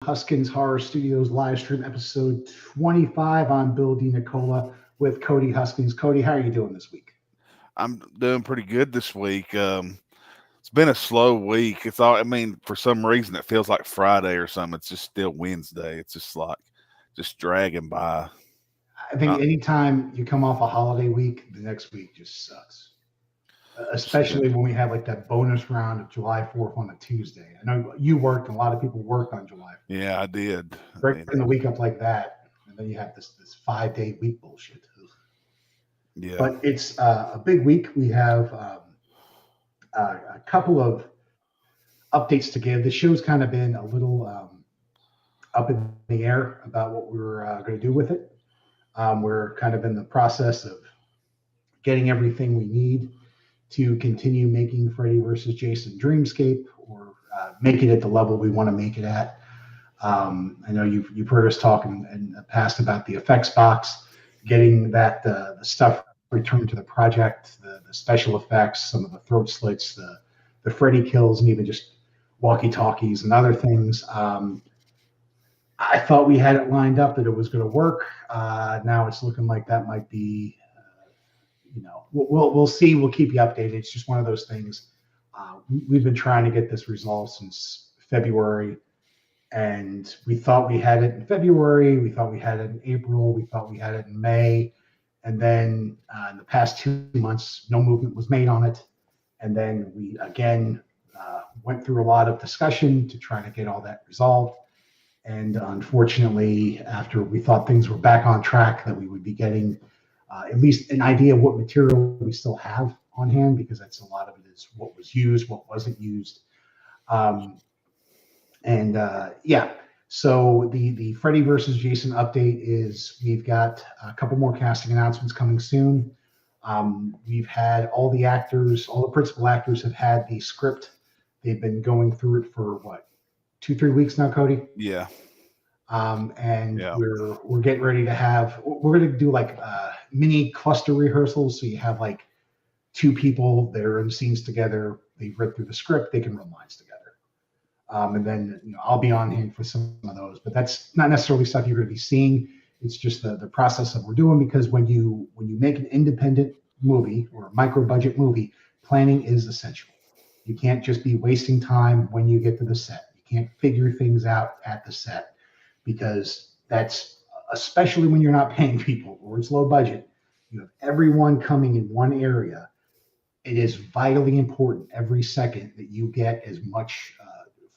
Huskins Horror Studios live stream episode 25. I'm Bill DiNicola with Cody Huskins. Cody, how are you doing this week? I'm doing pretty good this week. It's been a slow week. It's all, I mean, for some reason, it feels like Friday or something. It's just still Wednesday. It's just like, just dragging by. I think Uh, anytime you come off a holiday week, the next week just sucks. just been, Especially when we have like that bonus round of July 4th on a Tuesday. I know you worked, and a lot of people worked on July 4th. yeah, I did. I Breaking did. the week up like that, and then you have this 5 day week bullshit. Yeah. But it's a big week. We have a couple of updates to give. The show's kind of been a little up in the air about what we're going to do with it. We're kind of in the process of getting everything we need to continue making Freddy versus Jason Dreamscape, or make it at the level we want to make it at. I know you've heard us talk in the past about the effects box, getting that the stuff returned to the project, the special effects, some of the throat slits, the Freddy kills, and even just walkie talkies and other things. I thought we had it lined up that it was going to work. Now it's looking like that might be, we'll see. We'll keep you updated. It's just one of those things. We've been trying to get this resolved since February, and we thought we had it in February. We thought we had it in April. We thought we had it in May, and then in the past 2 months, no movement was made on it. And then we again went through a lot of discussion to try to get all that resolved. And unfortunately, after we thought things were back on track, that we would be getting at least an idea of what material we still have on hand, because that's a lot of it is what was used, what wasn't used. Um, and yeah, so the Freddy versus Jason update is we've got a couple more casting announcements coming soon. We've had all the actors, all the principal actors have had the script. They've been going through it for what, 2-3 weeks now, Cody? Yeah. And Yeah. we're getting ready to have, we're going to do like mini cluster rehearsals. So you have like two people that are in scenes together. They've read through the script. They can run lines together. And then I'll be on hand for some of those, but that's not necessarily stuff you're going to be seeing. It's just the process that we're doing, because when you make an independent movie or a micro budget movie, planning is essential. You can't just be wasting time when you get to the set. You can't figure things out at the set, because that's, especially when you're not paying people or it's low budget, you have everyone coming in one area. It is vitally important every second that you get as much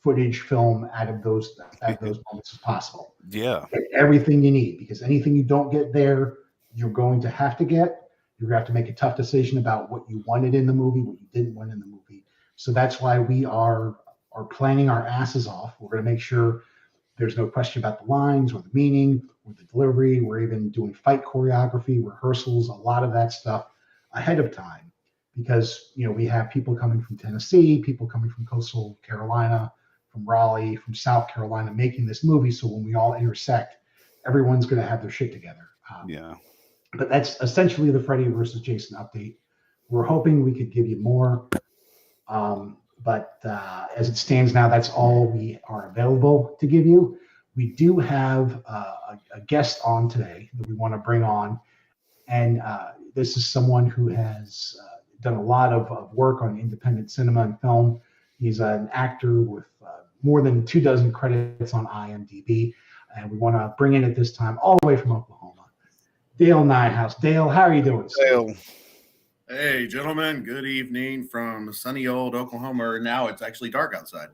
footage, film out of those moments as possible. Yeah. Get everything you need, because anything you don't get there, you're going to have to get. You're going to have to make a tough decision about what you wanted in the movie, what you didn't want in the movie. So that's why we are planning our asses off. We're going to make sure there's no question about the lines or the meaning or the delivery. We're even doing fight choreography, rehearsals, a lot of that stuff ahead of time, because we have people coming from Tennessee, people coming from coastal Carolina, from Raleigh, from South Carolina, making this movie. So when we all intersect, everyone's going to have their shit together. Yeah. But that's essentially the Freddy versus Jason update. We're hoping we could give you more. But as it stands now, that's all we are available to give you. We do have a guest on today that we want to bring on. And this is someone who has done a lot of work on independent cinema and film. He's an actor with more than 24 credits on IMDb. And we want to bring in at this time, all the way from Oklahoma, Dale Niehaus. Dale, how are you doing, sir? Well, Hey, gentlemen, good evening from sunny old Oklahoma. Now it's actually dark outside.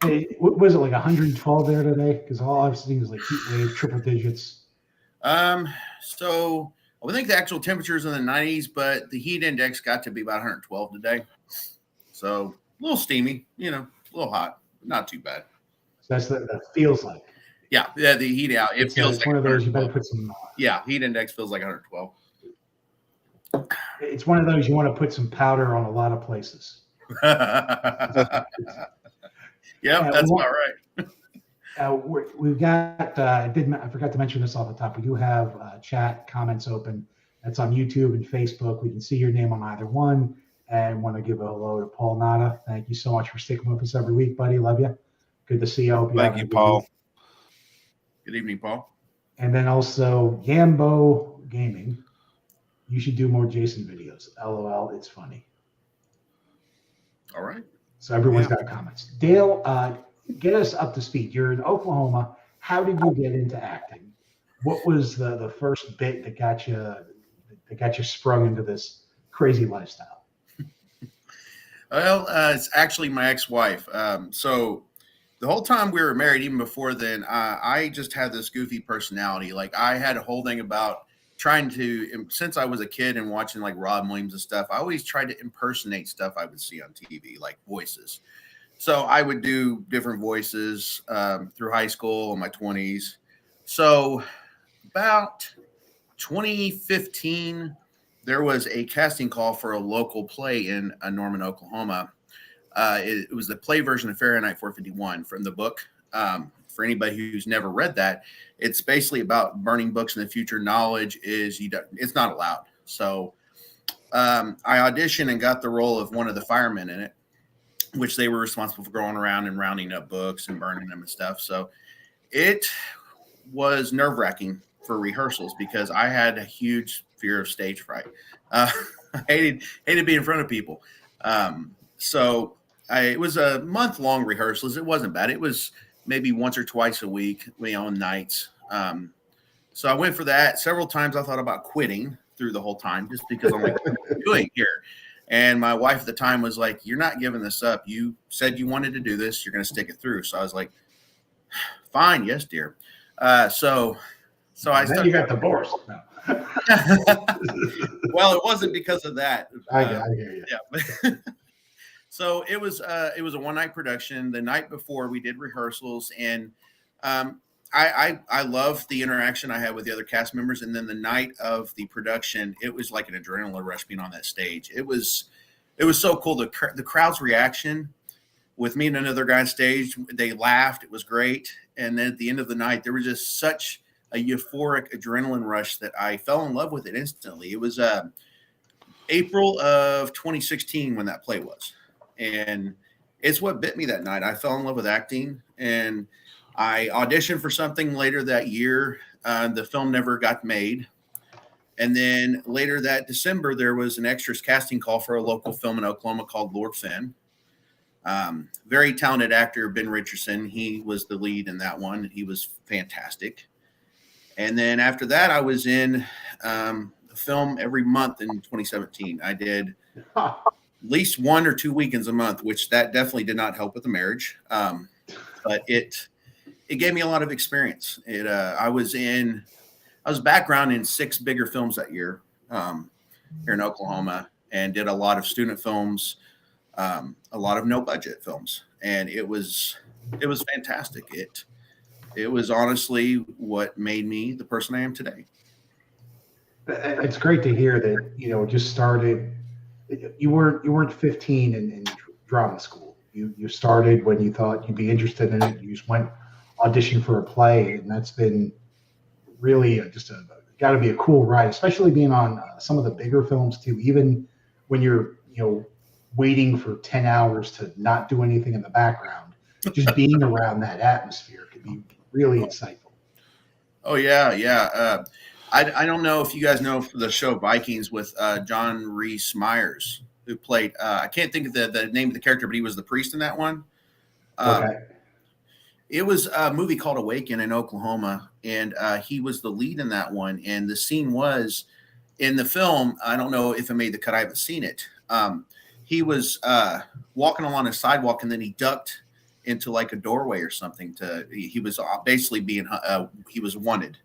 Hey, was it like 112 there today? Because all I've seen is like heat wave, triple digits. So I would think the actual temperature is in the 90s, but the heat index got to be about 112 today. So a little steamy, a little hot, not too bad. So that's that feels like. Yeah, the heat out. It feels like one of those you better put some. Yeah, heat index feels like 112. It's one of those you want to put some powder on a lot of places. Yeah, that's about right. We've got. I forgot to mention this off the top. We do have chat comments open. That's on YouTube and Facebook. We can see your name on either one. And want to give a hello to Paul Nada. Thank you so much for sticking with us every week, buddy. Love you. Good to see you. I hope Thank you, Paul. Good evening, Paul. And then also Gambo Gaming. You should do more Jason videos. LOL, it's funny. All right. So everyone's got comments. Dale, get us up to speed. You're in Oklahoma. How did you get into acting? What was the first bit that got you sprung into this crazy lifestyle? Well, it's actually my ex-wife. So the whole time we were married, even before then, I just had this goofy personality. Like I had a whole thing about trying to, since I was a kid and watching like Rob Williams and stuff, I always tried to impersonate stuff I would see on TV, like voices. So I would do different voices through high school in my 20s. So about 2015, there was a casting call for a local play in Norman, Oklahoma. It was the play version of Fahrenheit 451 from the book. For anybody who's never read that, it's basically about burning books in the future. Knowledge is it's not allowed. So I auditioned and got the role of one of the firemen in it, which they were responsible for going around and rounding up books and burning them and stuff. So it was nerve-wracking for rehearsals because I had a huge fear of stage fright. I hated being in front of people. It was a month-long rehearsals. It wasn't bad. It was maybe once or twice a week, on nights. So I went for that. Several times I thought about quitting through the whole time just because I'm like, what are you doing here? And my wife at the time was like, you're not giving this up. You said you wanted to do this. You're going to stick it through. So I was like, fine. Yes, dear. So I Then you got divorced. No. Well, it wasn't because of that. I hear you. Yeah. So it was a one-night production. The night before we did rehearsals, and I loved the interaction I had with the other cast members. And then the night of the production, it was like an adrenaline rush being on that stage. It was so cool. The crowd's reaction with me and another guy on stage, they laughed. It was great. And then at the end of the night, there was just such a euphoric adrenaline rush that I fell in love with it instantly. It was April of 2016 when that play was. And it's what bit me that night. I fell in love with acting, and I auditioned for something later that year. The film never got made. And then later that December, there was an extras casting call for a local film in Oklahoma called Lord Finn. Very talented actor, Ben Richardson. He was the lead in that one. He was fantastic. And then after that, I was in the film every month in 2017. I did at least 1 or 2 weekends a month, which that definitely did not help with the marriage. But it gave me a lot of experience. I was background in 6 bigger films that year here in Oklahoma, and did a lot of student films, a lot of no budget films, and it was fantastic. It was honestly what made me the person I am today. It's great to hear that, it just started. You weren't 15 in drama school. You started when you thought you'd be interested in it. You just went audition for a play, and that's been really got to be a cool ride, especially being on some of the bigger films too. Even when you're waiting for 10 hours to not do anything in the background, just being around that atmosphere could be really insightful. Oh yeah. I don't know if you guys know the show Vikings with John Rhys Meyers, who played I can't think of the name of the character, but he was the priest in that one. Okay. It was a movie called Awaken in Oklahoma, and he was the lead in that one. And the scene was in the film. I don't know if it made the cut. I haven't seen it. He was walking along a sidewalk, and then he ducked into like a doorway or something. He was basically being he was wanted.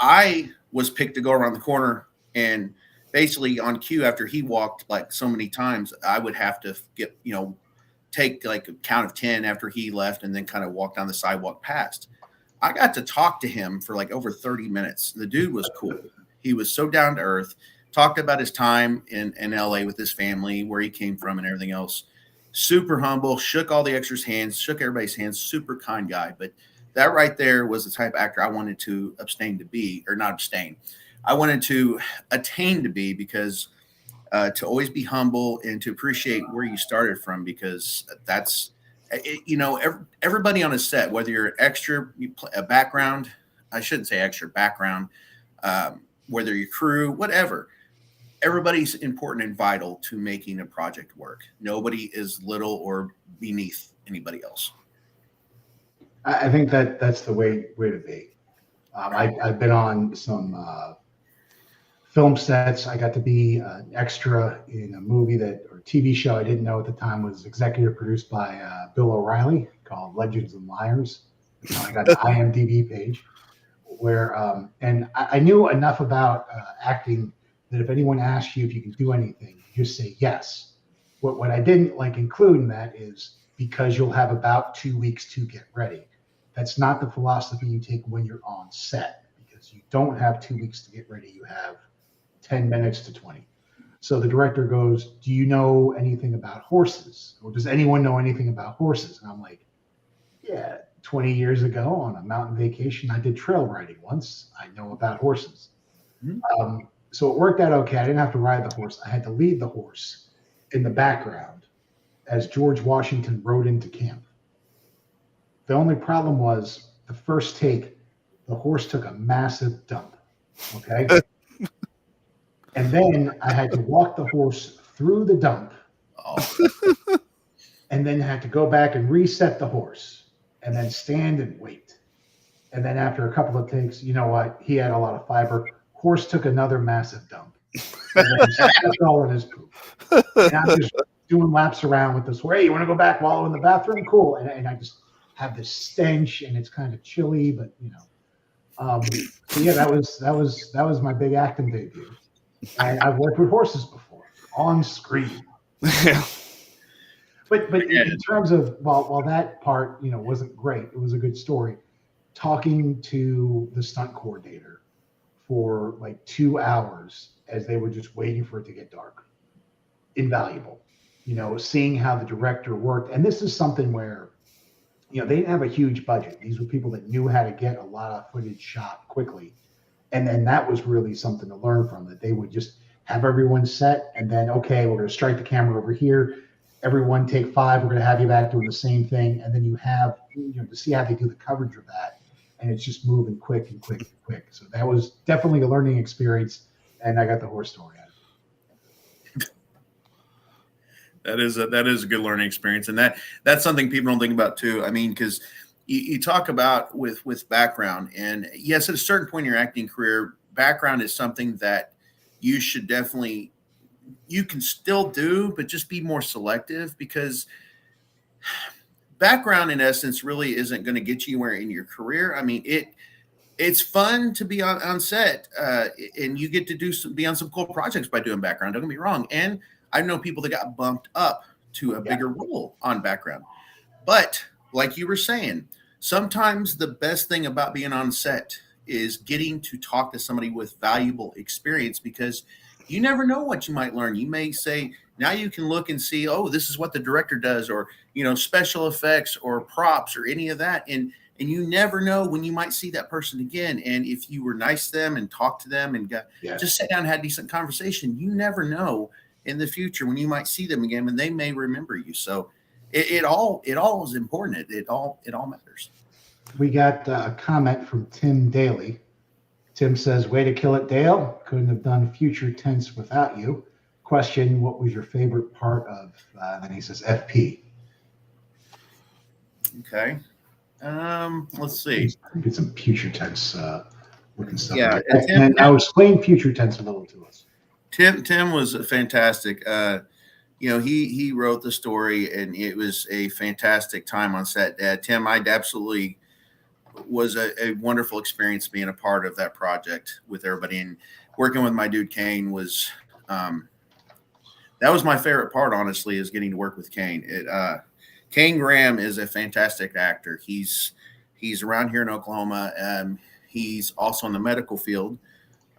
I was picked to go around the corner, and basically on cue, after he walked like so many times, I would have to take like a count of 10 after he left, and then kind of walk down the sidewalk past. I got to talk to him for like over 30 minutes. The dude was cool. He was so down to earth, talked about his time in LA with his family, where he came from and everything else. Super humble, shook all the extras' hands, shook everybody's hands, super kind guy. But that right there was the type of actor I wanted to I wanted to attain to be, because to always be humble and to appreciate where you started from, because that's everybody on a set, whether you're extra, a background, I shouldn't say extra background, whether you're crew, whatever, everybody's important and vital to making a project work. Nobody is little or beneath anybody else. I think that's the way to be. I've been on some film sets. I got to be an extra in a movie or TV show I didn't know at the time was executive produced by Bill O'Reilly called Legends and Liars. I got an IMDb page where, and I knew enough about acting that if anyone asks you if you can do anything, you just say yes. What I didn't include in that is because you'll have about 2 weeks to get ready. That's not the philosophy you take when you're on set, because you don't have 2 weeks to get ready. You have 10 minutes to 20. So the director goes, do you know anything about horses? Or does anyone know anything about horses? And I'm like, yeah, 20 years ago on a mountain vacation, I did trail riding once. I know about horses. Mm-hmm. So it worked out okay. I didn't have to ride the horse. I had to lead the horse in the background as George Washington rode into camp. The only problem was the first take, the horse took a massive dump. Okay. And then I had to walk the horse through the dump. Oh. And then had to go back and reset the horse and then stand and wait. And then after a couple of takes, you know what? He had a lot of fiber. Horse took another massive dump. And then stepped all in his poop. And I'm just doing laps around with this. Hey, you want to go back, wallow in the bathroom? Cool. And I just have this stench, and it's kind of chilly, but so yeah, that was my big acting debut. And I've worked with horses before on screen. Yeah. But in terms of while that part wasn't great, it was a good story. Talking to the stunt coordinator for 2 hours as they were just waiting for it to get dark, invaluable. Seeing how the director worked, and this is something where they didn't have a huge budget. These were people that knew how to get a lot of footage shot quickly, and then that was really something to learn from. That they would just have everyone set, and then okay, we're going to strike the camera over here. Everyone take 5. We're going to have you back doing the same thing. And then you have, to see how they do the coverage of that. And it's just moving quick and quick and quick. So that was definitely a learning experience. And I got the horse story out of it. That is a good learning experience. And that's something people don't think about too. I mean, because you talk about with background, and yes, at a certain point in your acting career, background is something that you should definitely, you can still do, but just be more selective, because background in essence really isn't going to get you anywhere in your career. I mean, it's fun to be on set, and you get to be on some cool projects by doing background. Don't get me wrong. And I know people that got bumped up to a bigger role on background. But like you were saying, sometimes the best thing about being on set is getting to talk to somebody with valuable experience, because you never know what you might learn. You may say, now you can look and see, oh, this is what the director does, or, special effects or props or any of that. And you never know when you might see that person again. And if you were nice to them and talked to them and just sat down and had a decent conversation, you never know in the future when you might see them again, and they may remember you. So it all is important. It all matters. We got a comment from Tim Daly. Tim says, way to kill it, Dale. Couldn't have done future tense without you. Question, what was your favorite part of, then he says, FP? Okay. Let's see. Get some future tense looking stuff. Yeah. And now explain future tense a little to us. Tim was fantastic. He wrote the story, and it was a fantastic time on set. Tim, I absolutely was a wonderful experience being a part of that project with everybody, and working with my dude Kane was that was my favorite part, honestly, is getting to work with Kane. Kane Graham is a fantastic actor. He's around here in Oklahoma. He's also in the medical field.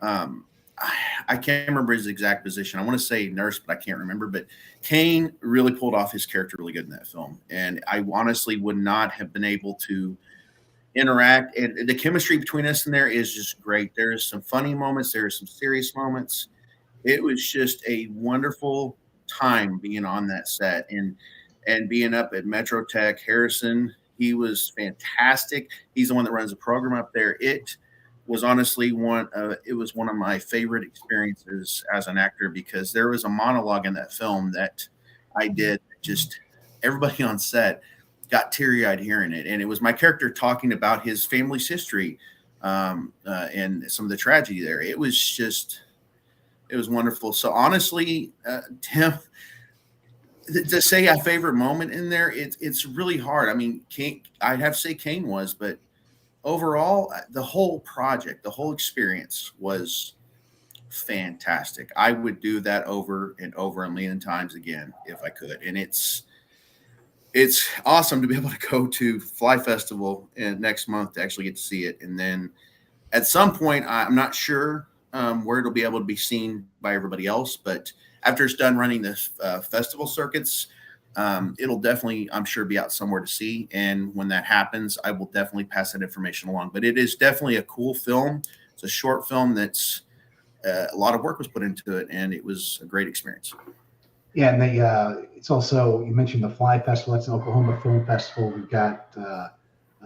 I can't remember his exact position. I want to say nurse, but I can't remember. But Kane really pulled off his character really good in that film, and I honestly would not have been able to interact, and the chemistry between us in there is just great. There's some funny moments, there's some serious moments. It was just a wonderful time being on that set, and and being up at Metro Tech, Harrison, he was fantastic. He's the one that runs the program up there. It was honestly one of my favorite experiences as an actor, because there was a monologue in that film that I did, just everybody on set got teary-eyed hearing it, and it was my character talking about his family's history, and some of the tragedy there. It was wonderful. So honestly, Tim, to say a favorite moment in there, it's really hard. I mean, I'd have to say Kane was, but overall, the whole project, the whole experience was fantastic. I would do that over and over a million times again if I could. And it's awesome to be able to go to Fly Festival next month to actually get to see it. And then at some point, I'm not sure where it'll be able to be seen by everybody else, but after it's done running the festival circuits, it'll definitely, I'm sure, be out somewhere to see. And when that happens, I will definitely pass that information along. But it is definitely a cool film. It's a short film that's a lot of work was put into it, and it was a great experience. Yeah, and it's also, you mentioned the Fly Festival. That's an Oklahoma Film Festival. We've got a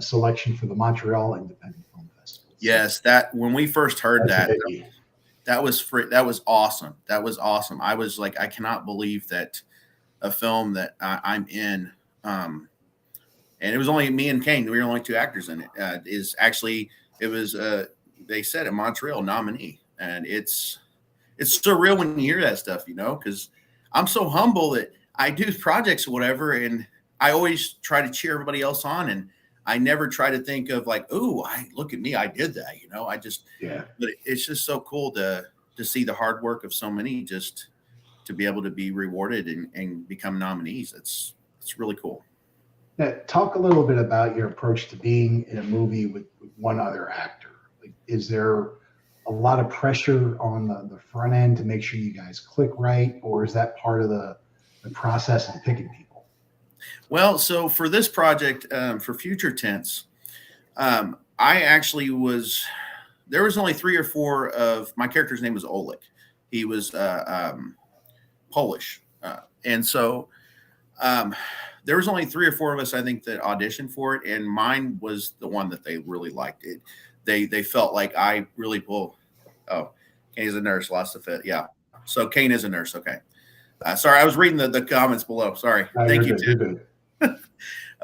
selection for the Montreal Independent Film Festival. Yes, that when we first heard that was awesome. That was awesome. I was like, I cannot believe that a film that I'm in, and it was only me and Kane. We were only two actors in it. They said a Montreal nominee, and it's surreal when you hear that stuff, because I'm so humble that I do projects or whatever, and I always try to cheer everybody else on, and I never try to think of like, oh, look at me, I did that, But it's just so cool to see the hard work of so many, just to be able to be rewarded and become nominees. It's really cool. Now, talk a little bit about your approach to being in a movie with one other actor. Like, is there a lot of pressure on the front end to make sure you guys click right, or is that part of the process in picking people? Well, so for this project, for Future Tense, I actually there was only 3 or 4 of my character's name was Oleg. He was Polish. And so there was only 3 or 4 of us, I think, that auditioned for it. And mine was the one that they really liked it. They felt like I really Kane's a nurse, lost the fit. Yeah. So Kane is a nurse. Okay. Sorry, I was reading the comments below. Sorry. Thank you, Tim.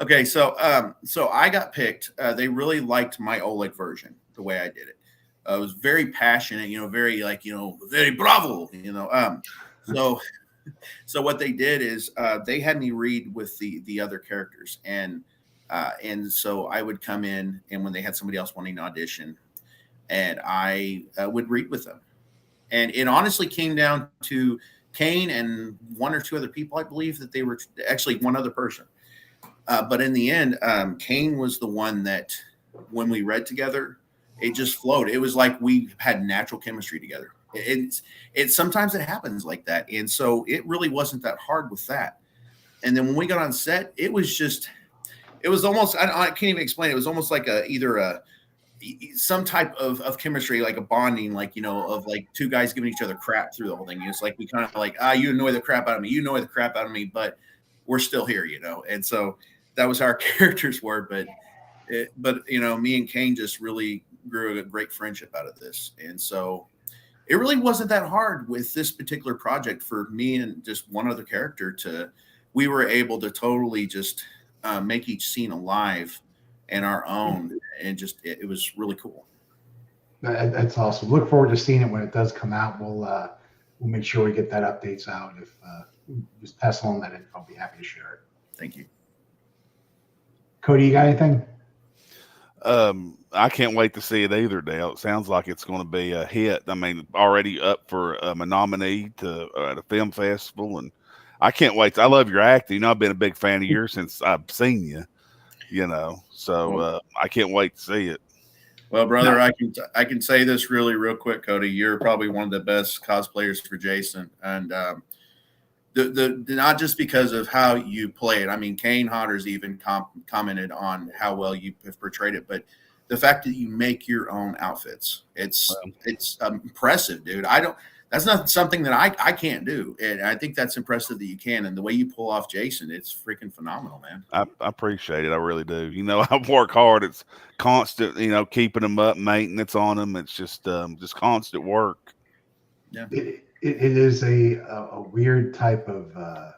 Okay. So I got picked. They really liked my Oleg version, the way I did it. It was very passionate, very very bravo, So what they did is they had me read with the other characters, and so I would come in, and when they had somebody else wanting to audition, and I would read with them, and it honestly came down to Kane and 1 or 2 other people. I believe that they were actually one other person, but in the end, Kane was the one that when we read together, it just flowed. It was like we had natural chemistry together. It's sometimes it happens like that. And so it really wasn't that hard with that. And then when we got on set, it was almost, I can't even explain it. It was almost like some type of chemistry, like a bonding, of like 2 guys giving each other crap through the whole thing. It's like, we kind of like, you annoy the crap out of me, you annoy the crap out of me, but we're still here, And so that was how our characters were. But me and Kane just really grew a great friendship out of this. And so it really wasn't that hard with this particular project for me and just one other character we were able to totally just make each scene alive and our own. And just, it was really cool. That's awesome. Look forward to seeing it when it does come out. We'll make sure we get that updates out. If just pass along that info, I'll be happy to share it. Thank you. Cody, you got anything? I can't wait to see it either, Dale. It sounds like it's going to be a hit. I mean, already up for a nominee to a film festival, and I can't wait. I love your acting. I've been a big fan of yours since I've seen you. So I can't wait to see it. Well, brother, I can say this really real quick, Cody. You're probably one of the best cosplayers for Jason, and the not just because of how you play it. I mean, Kane Hodder's even commented on how well you have portrayed it, but the fact that you make your own outfits, it's impressive, dude. that's not something that I can't do. And I think that's impressive that you can. And the way you pull off Jason, it's freaking phenomenal, man. I appreciate it. I really do. I work hard. It's constant, keeping them up, maintenance on them. It's just constant work. Yeah. It is a weird type of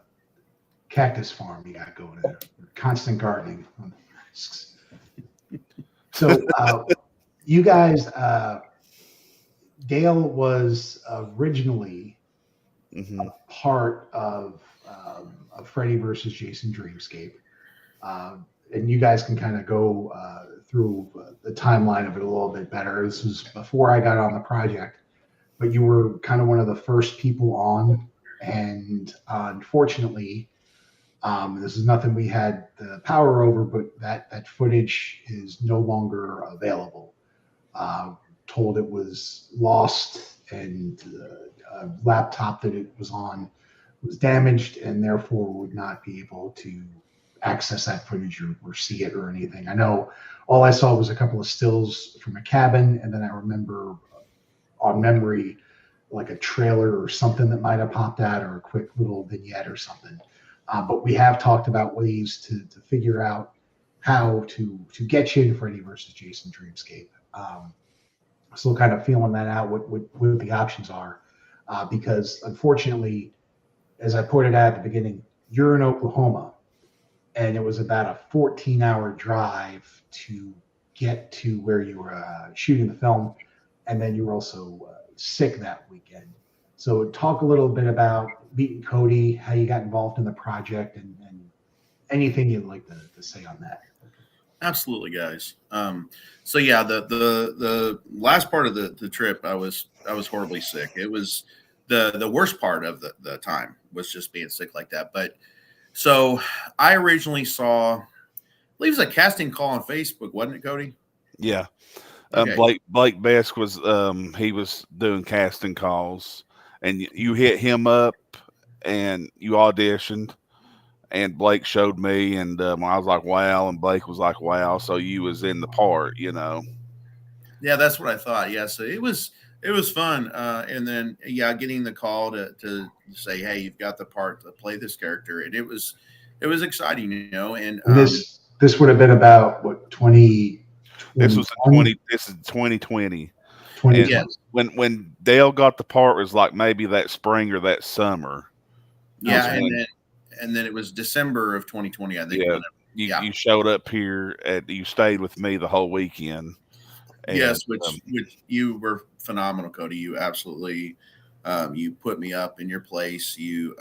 cactus farm you got going there. Constant gardening. So you guys, Dale was originally a part of Freddy versus Jason Dreamscape. And you guys can kind of go through the timeline of it a little bit better. This was before I got on the project, but you were kind of one of the first people on. And unfortunately, this is nothing we had the power over, but that footage is no longer available. Told it was lost, and a laptop that it was on was damaged, and therefore would not be able to access that footage or see it or anything. I know all I saw was a couple of stills from a cabin, and then I remember on memory like a trailer or something that might have popped out, or a quick little vignette or something. But we have talked about ways to figure out how to get you into Freddy versus Jason Dreamscape. Still kind of feeling that out, what the options are, because unfortunately, as I pointed out at the beginning, you're in Oklahoma, and it was about a 14-hour drive to get to where you were shooting the film, and then you were also sick that weekend. So talk a little bit about meeting Cody, how you got involved in the project, and anything you'd like to say on that. Absolutely, guys. So yeah, the last part of the trip, I was horribly sick. It was the worst part of the time was just being sick like that. But so I originally saw, I believe it was a casting call on Facebook, wasn't it, Cody? Yeah. Okay. Blake Besk was he was doing casting calls, and you hit him up and you auditioned, and Blake showed me, and I was like, wow, and Blake was like, wow, so you was in the part, Yeah, that's what I thought. Yeah, so it was fun, and then getting the call to say, hey, you've got the part to play this character, and it was exciting, and this would have been about what, 2020? This is 2020. 2020. Yes. When Dale got the part, was like maybe that spring or that summer. Yeah, and then it was December of 2020, I think. Yeah, you showed up here, you stayed with me the whole weekend. And, yes, which you were phenomenal, Cody. You absolutely you put me up in your place. You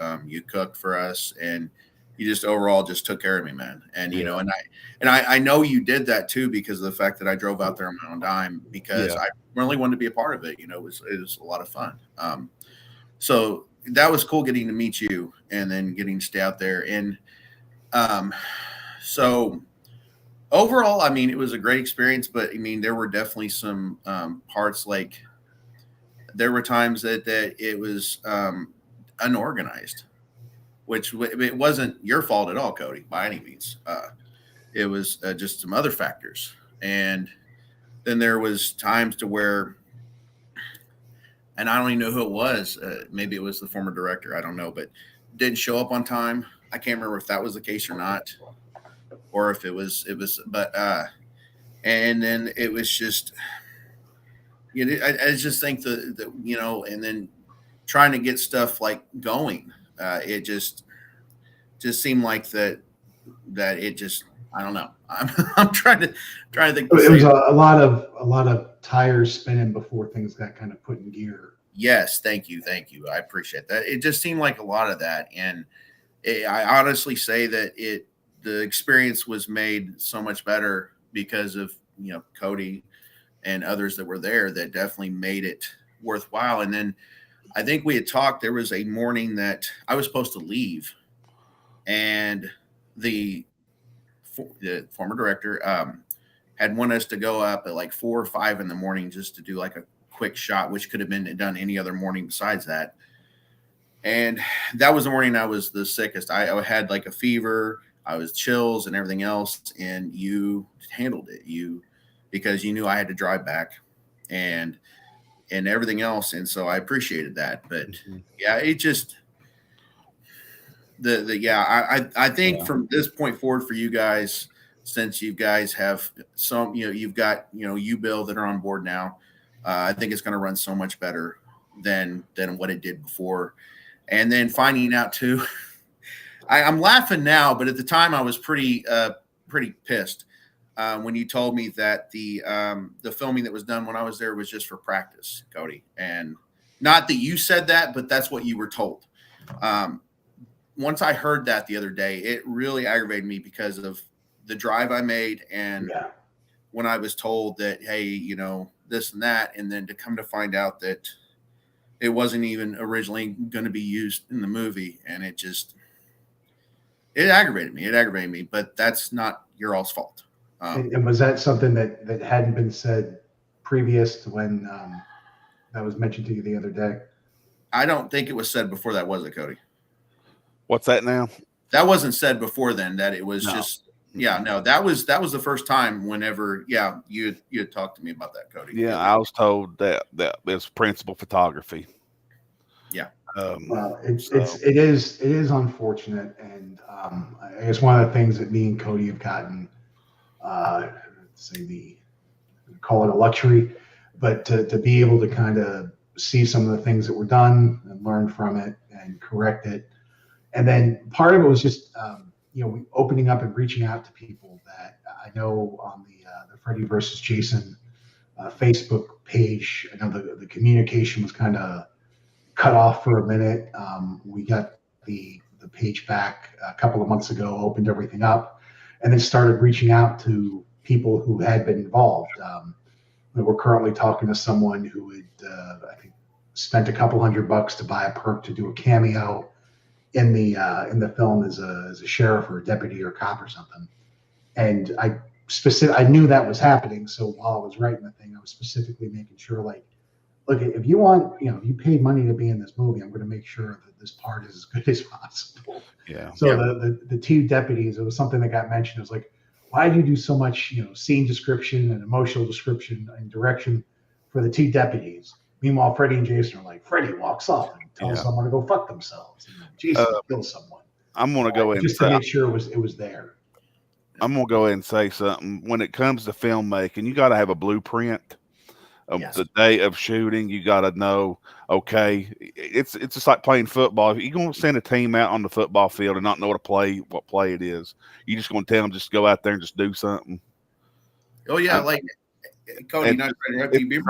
cooked for us, and you just overall just took care of me, man. And and I know you did that too, because of the fact that I drove out there on my own dime, because I really wanted to be a part of it. It was a lot of fun. So that was cool getting to meet you, and then getting to stay out there. And so overall, I mean, it was a great experience, but I mean, there were definitely some parts, like there were times that it was unorganized, which it wasn't your fault at all, Cody, by any means. It was just some other factors. And then there was times to where, and I don't even know who it was. Maybe it was the former director. I don't know, but didn't show up on time. I can't remember if that was the case or not, or if it was, but, and then it was just, I just think that, and then trying to get stuff like going, it just seemed like that it just, I don't know. I'm trying to think. It was a lot of tires spinning before things got kind of put in gear. Yes, thank you. I appreciate that. It just seemed like a lot of that, and I honestly say that the experience was made so much better because of Cody and others that were there that definitely made it worthwhile. And then I think we had talked. There was a morning that I was supposed to leave, and the former director had wanted us to go up at like 4 or 5 in the morning just to do like a quick shot, which could have been done any other morning besides that. And that was the morning I was the sickest. I had like a fever, I was chills and everything else, and you handled it. Because you knew I had to drive back, and and everything else. And so I appreciated that. But yeah, it just I think from this point forward for you guys, since you guys have some, you've got, you Bill that are on board now. I think it's going to run so much better than what it did before. And then finding out too, I'm laughing now, but at the time I was pretty pissed when you told me that the filming that was done when I was there was just for practice, Cody. And not that you said that, but that's what you were told. Once I heard that the other day, it really aggravated me because of the drive I made. And when I was told that, hey, this and that, and then to come to find out that it wasn't even originally going to be used in the movie. And it aggravated me, but that's not your all's fault. And was that something that hadn't been said previous to when that was mentioned to you the other day? I don't think it was said before that, was it, Cody? What's that now? That wasn't said before then, that it was that was the first time whenever, you had talked to me about that, Cody. Yeah, I was told that it's principal photography. Yeah. Well, it is unfortunate. And I guess one of the things that me and Cody have gotten, call it a luxury, but to be able to kind of see some of the things that were done and learn from it and correct it. And then part of it was just, opening up and reaching out to people that I know on the Freddy versus Jason Facebook page. I know the communication was kind of cut off for a minute. We got the page back a couple of months ago, opened everything up, and then started reaching out to people who had been involved. We're currently talking to someone who had, I think, spent a couple $100 to buy a perk to do a cameo in the film as a sheriff or a deputy or a cop or something. And I knew that was happening. So while I was writing the thing, I was specifically making sure, like, look, if you want, if you paid money to be in this movie, I'm going to make sure that this part is as good as possible. Yeah. So the two deputies, it was something that got mentioned. It was like, why do you do so much, scene description and emotional description and direction for the two deputies? Meanwhile, Freddy and Jason are like, Freddy walks off and tells someone to go fuck themselves. Jason kills someone. I'm going to go ahead just to make sure it was there. I'm going to go ahead and say something. When it comes to filmmaking, you got to have a blueprint of the day of shooting. You got to know, okay, it's just like playing football. If you're going to send a team out on the football field and not know what play it is, you just going to tell them just go out there and just do something. Oh yeah, like Cody, not trying to interrupt you.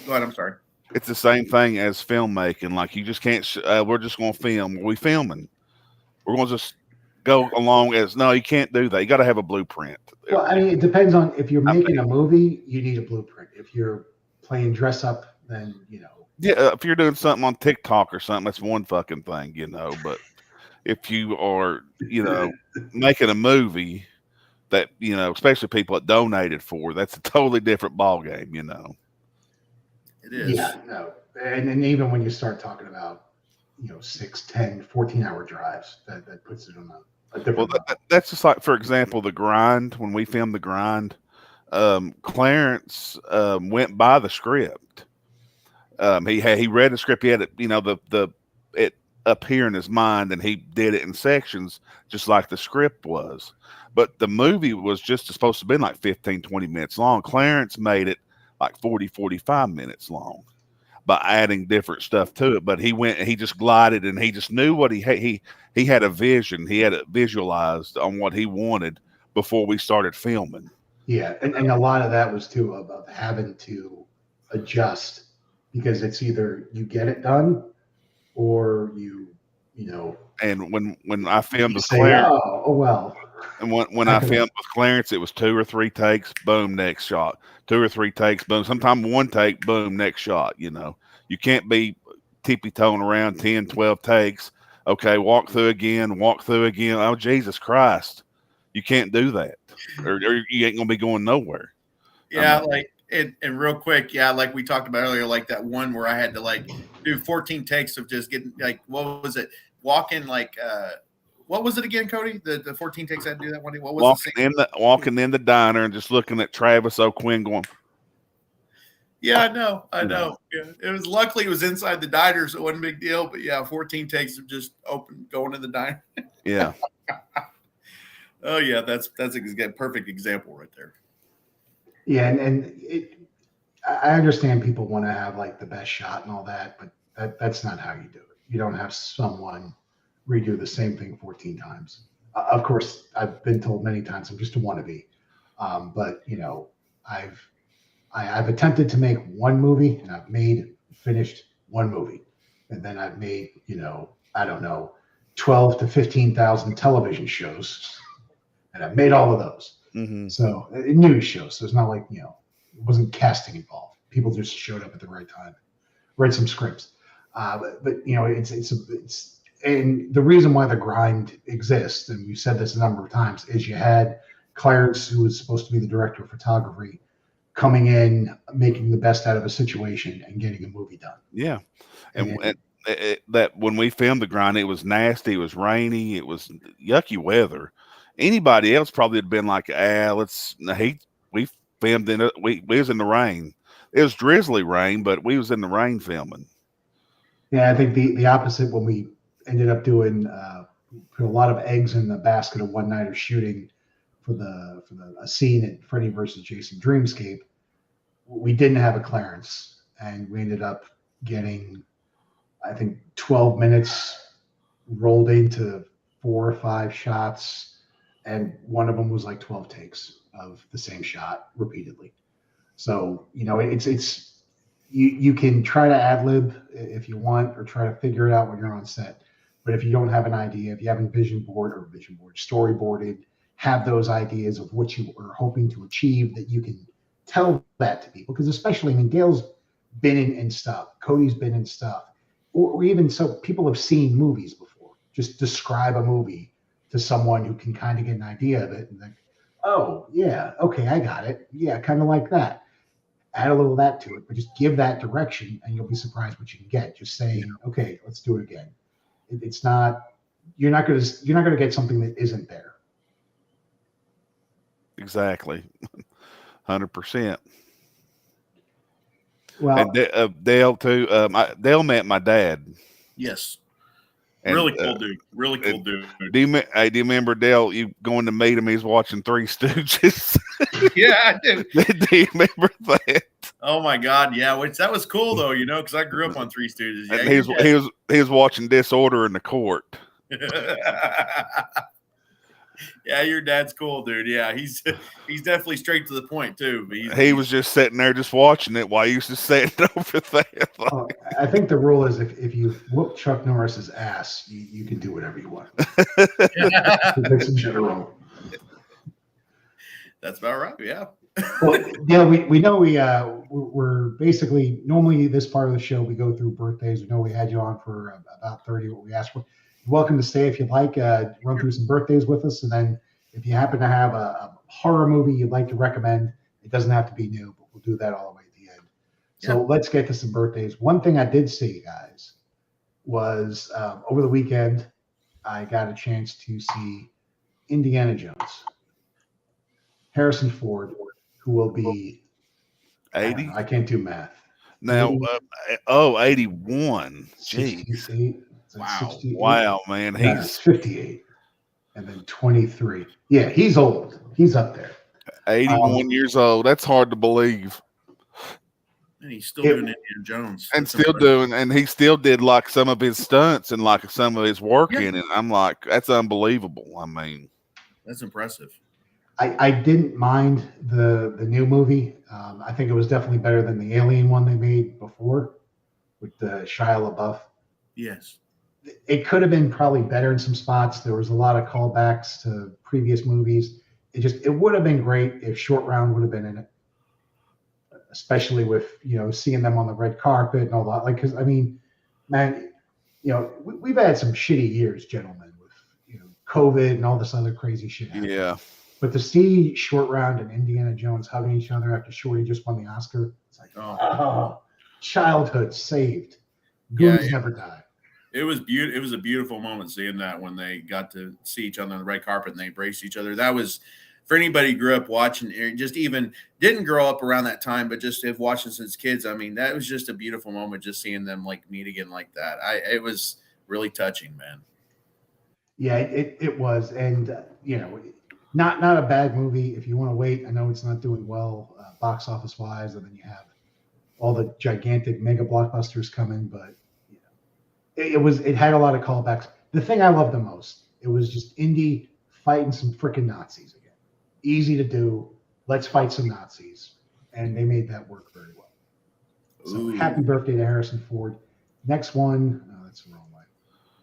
Go ahead. I'm sorry. It's the same thing as filmmaking. Like, you just can't. We're just going to film. We're filming. We're going to just go along as no. You can't do that. You got to have a blueprint. Well, I mean, it depends on if you're making a movie. You need a blueprint. If you're playing dress up, then Yeah, if you're doing something on TikTok or something, that's one fucking thing, But if you are, making a movie that especially people that donated for, that's a totally different ball game, It is. Yeah, no. And even when you start talking about, 6, 10, 14-hour drives, that puts it on a different level. That's just like, for example, The Grind. When we filmed The Grind, Clarence went by the script. He read the script. He had it, it up here in his mind, and he did it in sections just like the script was. But the movie was just supposed to be like 15, 20 minutes long. Clarence made it like 40, 45 minutes long by adding different stuff to it. But he just glided, and he just knew what he had a vision. He had it visualized on what he wanted before we started filming. Yeah. And a lot of that was too about having to adjust, because it's either you get it done or you know. And when I filmed with Clarence, oh well. And when I filmed with Clarence, it was 2 or 3 takes, boom, next shot. 2 or 3 takes, boom. Sometimes 1 take, boom, next shot. You can't be tippy-toeing around 10, 12 takes. Okay, walk through again. Oh, Jesus Christ. You can't do that, or you ain't going to be going nowhere. Yeah, and real quick, like we talked about earlier, like that one where I had to do 14 takes of just getting what was it? Walking what was it again, Cody? The 14 takes I had to do that one day. What was walking in the diner and just looking at Travis O'Quinn going. Yeah, I know. Yeah, it was luckily it was inside the diner, so it wasn't a big deal. But yeah, 14 takes of just open going to the diner. Yeah. Oh yeah, that's a perfect example right there. Yeah, I understand people want to have like the best shot and all that, but that's not how you do it. You don't have someone redo the same thing 14 times. Of course, I've been told many times I'm just a wannabe, but I've I've attempted to make one movie, and I've finished one movie, and then I've made I don't know 12 to 15,000 television shows, and I've made all of those. Mm-hmm. So news shows. So it's not like it wasn't casting involved. People just showed up at the right time, read some scripts. But it's and the reason why the grind exists, and we've said this a number of times, is you had Clarence, who was supposed to be the director of photography, coming in, making the best out of a situation, and getting a movie done. Yeah, and that when we filmed the grind, it was nasty, it was rainy, it was yucky weather. Anybody else probably had been like, we filmed in it. We was in the rain. It was drizzly rain, but we was in the rain filming. Yeah, I think the opposite when we ended up doing put a lot of eggs in the basket of one nighter shooting for a scene at Freddy versus Jason Dreamscape. We didn't have a Clarence, and we ended up getting, I think, 12 minutes rolled into 4 or 5 shots, and one of them was like 12 takes of the same shot repeatedly. So it's you can try to ad lib if you want, or try to figure it out when you're on set. But if you don't have an idea, if you haven't storyboarded, have those ideas of what you are hoping to achieve, that you can tell that to people. Because especially, I mean, Dale's been in stuff, Cody's been in stuff, or even so people have seen movies before. Just describe a movie to someone who can kind of get an idea of it, and like, oh yeah, okay, I got it. Yeah, kind of like that. Add a little of that to it, but just give that direction, and you'll be surprised what you can get. Just saying, okay, let's do it again. It's not you're not going to get something that isn't there. Exactly, 100%. Well, and Dale too. Dale met my dad. Yes. And, really cool dude. Really cool dude. Do you remember Dale? You going to meet him? He's watching Three Stooges. Yeah, I do. Do you remember that? Oh my God, yeah. Which that was cool though, because I grew up on Three Stooges. Yeah, and he was watching Disorder in the Court. Yeah, your dad's cool, dude. Yeah, he's definitely straight to the point too. He was just sitting there, just watching it while he was just sitting over there. I think the rule is if you whoop Chuck Norris's ass, you can do whatever you want. That's in general. That's about right. Yeah. Well, Dale, we know we're basically, normally this part of the show we go through birthdays. We know we had you on for about 30. What we asked for. You're welcome to stay if you'd like. Run through some birthdays with us, and then if you happen to have a horror movie you'd like to recommend, it doesn't have to be new, but we'll do that all the way at the end. So Let's get to some birthdays. One thing I did see, guys, was over the weekend I got a chance to see Indiana Jones. Harrison Ford, who will be 80. I can't do math. Now, 81. Jeez. Wow. Wow, man. He's 58. And then 23. Yeah, he's old. He's up there. 81 years old. That's hard to believe. And he's still doing Indiana Jones. And he still did like some of his stunts and like some of his work in it. I'm like, that's unbelievable. I mean, that's impressive. I didn't mind the new movie. I think it was definitely better than the Alien one they made before with Shia LaBeouf. Yes. It could have been probably better in some spots. There was a lot of callbacks to previous movies. It would have been great if Short Round would have been in it, especially with seeing them on the red carpet and all that. Like, because I mean, man, we've had some shitty years, gentlemen, with COVID and all this other crazy shit happening. Yeah. But to see Short Round and Indiana Jones hugging each other after Shorty just won the Oscar, it's like, childhood saved. Goons never die. It was beautiful. It was a beautiful moment seeing that when they got to see each other on the red carpet and they embraced each other. That was for anybody who grew up watching, or just even didn't grow up around that time, but just have watched it since kids. I mean, that was just a beautiful moment, just seeing them like meet again like that. It was really touching, man. Yeah, it was, and not a bad movie if you want to wait. I know it's not doing well box office wise, and then you have all the gigantic mega blockbusters coming, but it had a lot of callbacks. The thing I loved the most, it was just Indy fighting some freaking Nazis again. Easy to do. Let's fight some Nazis, and they made that work very well. So happy birthday to Harrison Ford. Next one, that's the wrong way.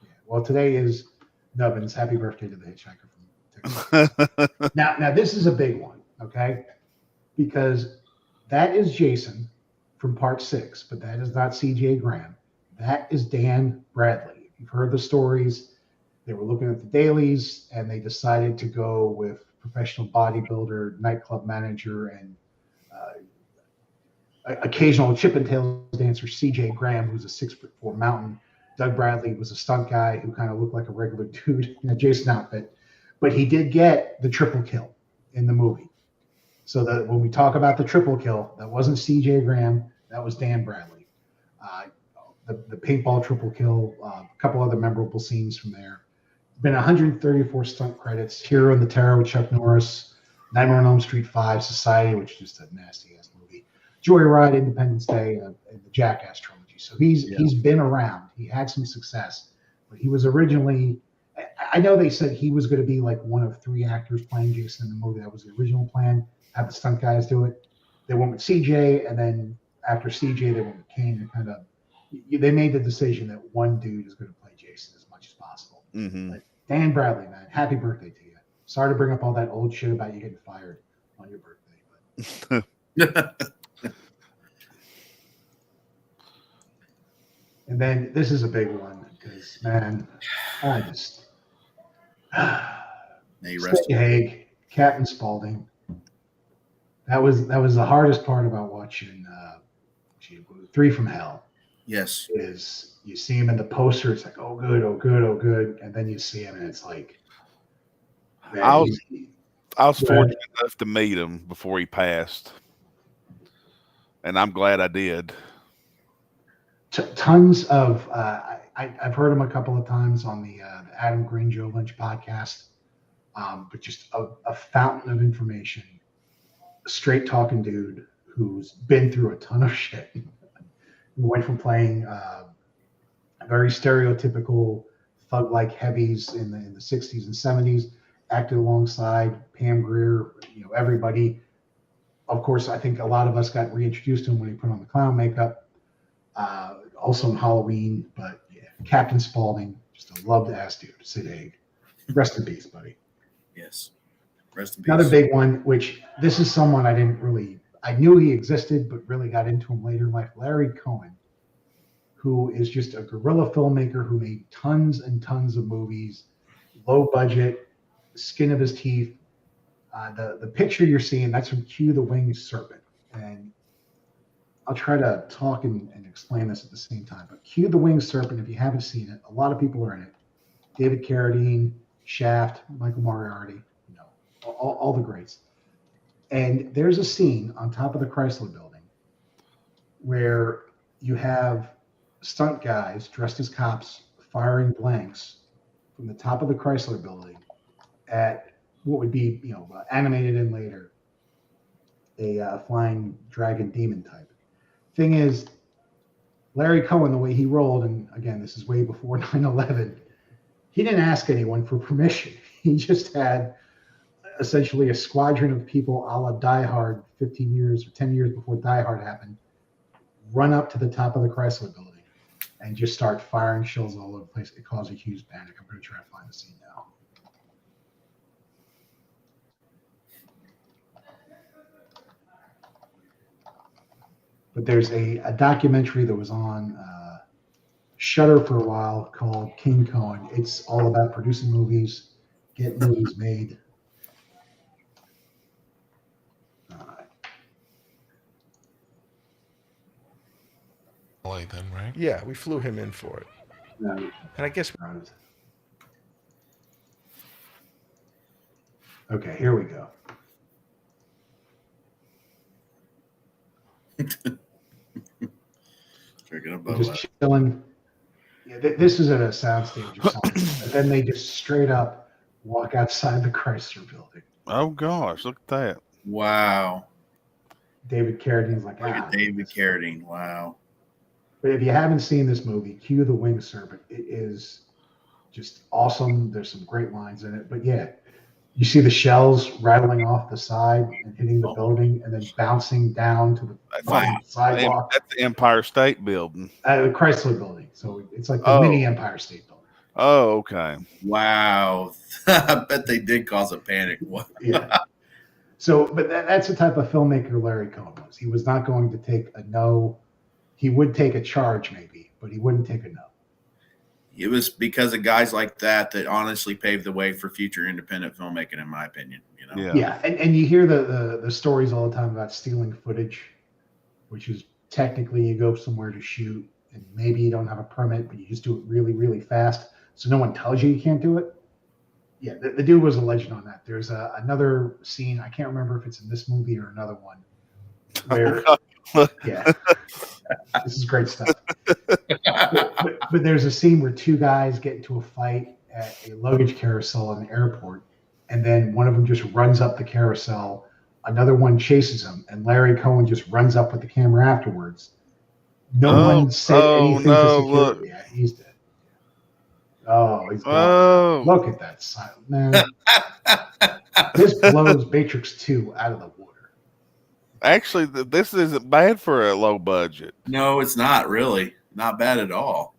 Yeah. Well, today is Nubbins. Happy birthday to the Hitchhiker from Texas. Now this is a big one, okay? Because that is Jason from Part 6, but that is not C.J. Graham. That is Dan Bradley. You've heard the stories. They were looking at the dailies, and they decided to go with professional bodybuilder, nightclub manager, and occasional Chippendales dancer C.J. Graham, who's a 6'4" mountain. Doug Bradley was a stunt guy who kind of looked like a regular dude in a Jason outfit, but he did get the triple kill in the movie. So that when we talk about the triple kill, that wasn't C.J. Graham, that was Dan Bradley. The paintball triple kill, a couple other memorable scenes from there. Been 134 stunt credits. Hero in the Terror with Chuck Norris, Nightmare on Elm Street 5, Society, which is just a nasty ass movie, Joyride, Independence Day, and the Jackass trilogy. So he's been around. He had some success, but he was originally. I know they said he was going to be like one of 3 actors playing Jason in the movie. That was the original plan. Have the stunt guys do it. They went with CJ, and then after CJ, they went with Kane. And they made the decision that one dude is going to play Jason as much as possible. Mm-hmm. But Dan Bradley, man, happy birthday to you. Sorry to bring up all that old shit about you getting fired on your birthday, but. And then this is a big one because, man, I just Haig, Captain Spaulding. That was the hardest part about watching 3 from Hell. Yes. Is you see him in the poster, it's like, oh good, oh good, oh good, and then you see him and it's like, man, I was fortunate enough to meet him before he passed, and I'm glad I did. Tons of I've heard him a couple of times on the Adam Green Joe Lynch podcast, but just a fountain of information, a straight talking dude who's been through a ton of shit. He went from playing very stereotypical thug-like heavies in the 60s and 70s, acted alongside Pam Grier, everybody. Of course, I think a lot of us got reintroduced to him when he put on the clown makeup. Also in Halloween, but yeah, Captain Spaulding, just a loved ass dude. Sid Haig, rest in peace, buddy. Yes, rest in peace. Another big one, which this is someone I knew he existed, but really got into him later in life. Larry Cohen, who is just a guerrilla filmmaker who made tons and tons of movies, low budget, skin of his teeth. The picture you're seeing, that's from Q the Winged Serpent, and I'll try to talk and explain this at the same time. But Q the Winged Serpent, if you haven't seen it, a lot of people are in it. David Carradine, Shaft, Michael Moriarty, all the greats. And there's a scene on top of the Chrysler building where you have stunt guys dressed as cops firing blanks from the top of the Chrysler building at what would be, animated in later, a flying dragon demon type. Thing is, Larry Cohen, the way he rolled, and again, this is way before 9/11, he didn't ask anyone for permission. He just had essentially a squadron of people a la Die Hard 15 years or 10 years before Die Hard happened, run up to the top of the Chrysler building and just start firing shells all over the place. It caused a huge panic. I'm going to try to find the scene now. But there's a documentary that was on Shudder for a while called King Cohen. It's all about producing movies, getting movies made. Then, right? Yeah, we flew him in for it. No, And I guess okay, here we go. Drinking a They're Bud Light. just chilling. Yeah, this is at a soundstage or something. And then they just straight up walk outside the Chrysler building. Oh gosh, look at that. Wow. David Carradine's like, Look at David Carradine. Wow. But if you haven't seen this movie, Cue the Winged Serpent. It is just awesome. There's some great lines in it. But yeah, you see the shells rattling off the side and hitting the building and then bouncing down to the sidewalk. That's the Empire State Building. The Chrysler building. So it's like the mini Empire State Building. Oh, okay. Wow. I bet they did cause a panic. Yeah. So, but that's the type of filmmaker Larry Cohen was. He was not going to take a no. He would take a charge maybe, but he wouldn't take a no. It was because of guys like that honestly paved the way for future independent filmmaking, in my opinion. Yeah. And you hear the stories all the time about stealing footage, which is technically you go somewhere to shoot and maybe you don't have a permit, but you just do it really, really fast. So no one tells you can't do it. Yeah, the dude was a legend on that. There's another scene. I can't remember if it's in this movie or another one. Where, yeah, this is great stuff. But there's a scene where two guys get into a fight at a luggage carousel in the airport, and then one of them just runs up the carousel. Another one chases him, and Larry Cohen just runs up with the camera afterwards. No one said anything to security. Look. Yeah, he's dead. Oh, he's gone. Look at that silent man. This blows Matrix 2 out of the water. Actually, this isn't bad for a low budget. No, it's not really. Not bad at all.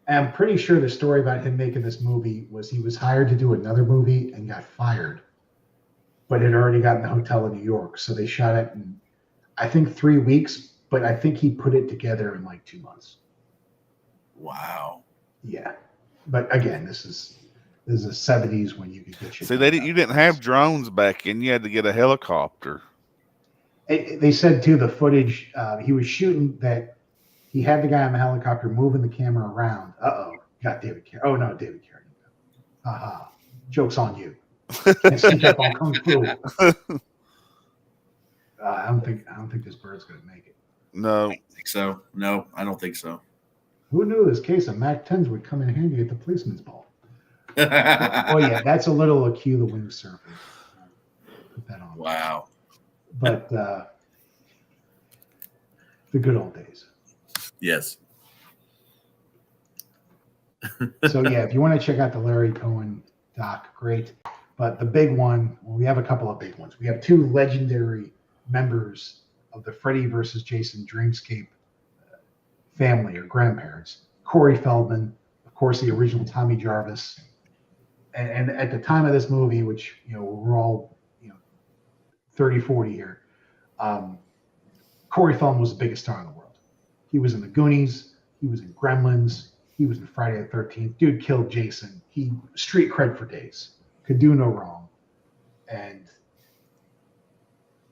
And I'm pretty sure the story about him making this movie was he was hired to do another movie and got fired, but had already gotten the hotel in New York. So they shot it in, I think, 3 weeks, but I think he put it together in like 2 months. Wow. Yeah. But again, this is the 70s when you could get shit. See, you didn't have drones back in. You had to get a helicopter. They said too the footage he was shooting that he had the guy on the helicopter moving the camera around. Got David Carradine. Oh no, David Carradine. Haha, joke's on you. Can't sneak up on Kung Fu. I don't think this bird's gonna make it. No, I don't think so. No, I don't think so. Who knew this case of Mac 10s would come in handy at the policeman's ball? Oh yeah, that's a little Cue the Winged Serpent. Put that on. Wow. But the good old days. Yes. So yeah, if you want to check out the Larry Cohen doc, great. But the big one, well, we have a couple of big ones. We have two legendary members of the Freddy versus Jason Dreamscape family or grandparents. Corey Feldman, of course, the original Tommy Jarvis. And at the time of this movie, which, we're all, 30, 40 here, Corey Feldman was the biggest star in the world. He was in the Goonies. He was in Gremlins. He was in Friday the 13th. Dude killed Jason. He street cred for days. Could do no wrong. And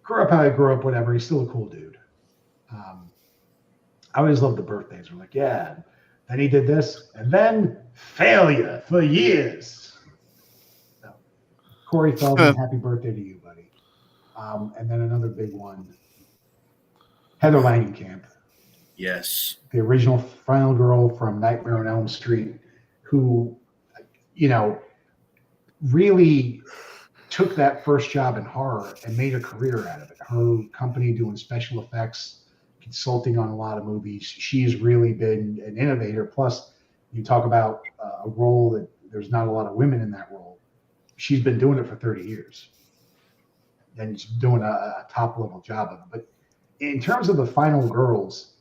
grew up how I grew up, whatever. He's still a cool dude. I always loved the birthdays. We're like, yeah. Then he did this. And then failure for years. So, Corey Feldman, happy birthday to you, buddy. And then another big one. Heather Langenkamp. Yes. The original final girl from Nightmare on Elm Street, who, really took that first job in horror and made a career out of it. Her company doing special effects, consulting on a lot of movies. She's really been an innovator. Plus, you talk about a role that there's not a lot of women in that role. She's been doing it for 30 years. And she's doing a top level job of it. But in terms of the final girls,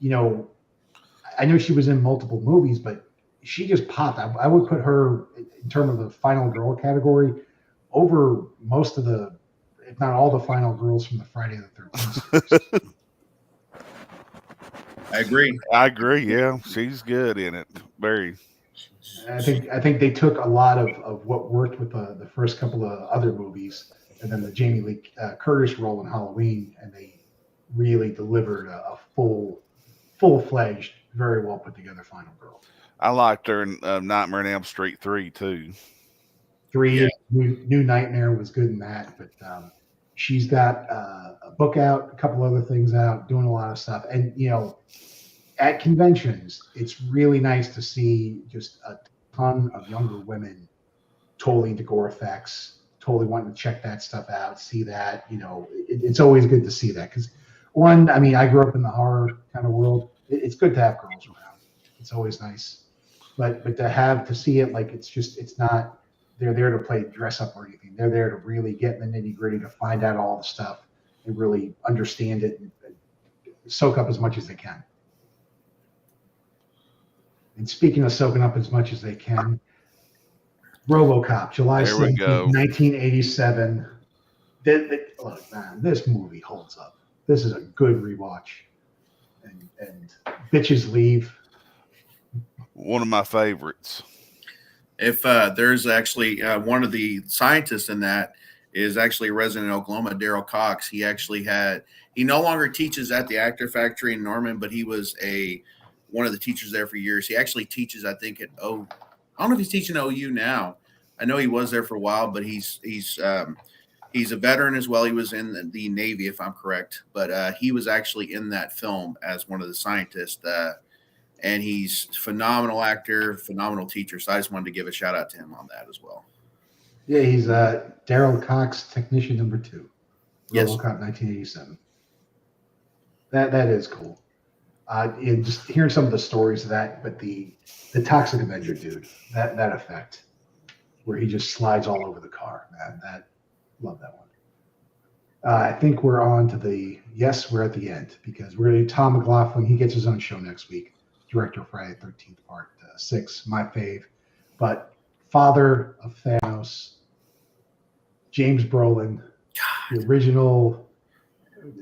I know she was in multiple movies, but she just popped. I would put her in terms of the final girl category over most of the, if not all the final girls from the Friday the 13th series. I agree. Yeah, she's good in it. Very. I think they took a lot of what worked with the first couple of other movies, and then the Jamie Lee Curtis role in Halloween, and they really delivered a full-fledged, very well put together final girl. I liked her in Nightmare on Elm Street 3 too. 3, New Nightmare was good in that, but She's got a book out, a couple other things out, doing a lot of stuff. And, at conventions, it's really nice to see just a ton of younger women totally into gore effects, totally wanting to check that stuff out, see that. It's always good to see that because, one, I mean, I grew up in the horror kind of world. It's good to have girls around. It's always nice, but to see it like it's not. They're there to play dress up or anything. They're there to really get in the nitty gritty to find out all the stuff and really understand it and soak up as much as they can. And speaking of soaking up as much as they can, RoboCop, July 17th, 1987. Look, man, this movie holds up. This is a good rewatch. And Bitches Leave. One of my favorites. If there's actually one of the scientists in that is actually a resident in Oklahoma, Daryl Cox. He no longer teaches at the Actor Factory in Norman, but he was one of the teachers there for years. He actually teaches, I think, I don't know if he's teaching OU now. I know he was there for a while, but he's a veteran as well. He was in the Navy, if I'm correct, but he was actually in that film as one of the scientists. And he's a phenomenal actor, phenomenal teacher. So I just wanted to give a shout out to him on that as well. Yeah, he's Daryl Cox, technician number 2. Yes. RoboCop 1987. That is cool. Just hearing some of the stories of that, but the Toxic Avenger dude, that effect where he just slides all over the car. Love that one. I think we're on to we're at the end because we're going to do Tom McLaughlin. He gets his own show next week. Director of Friday the 13th, Part 6, my fave. But father of Thanos, James Brolin, the original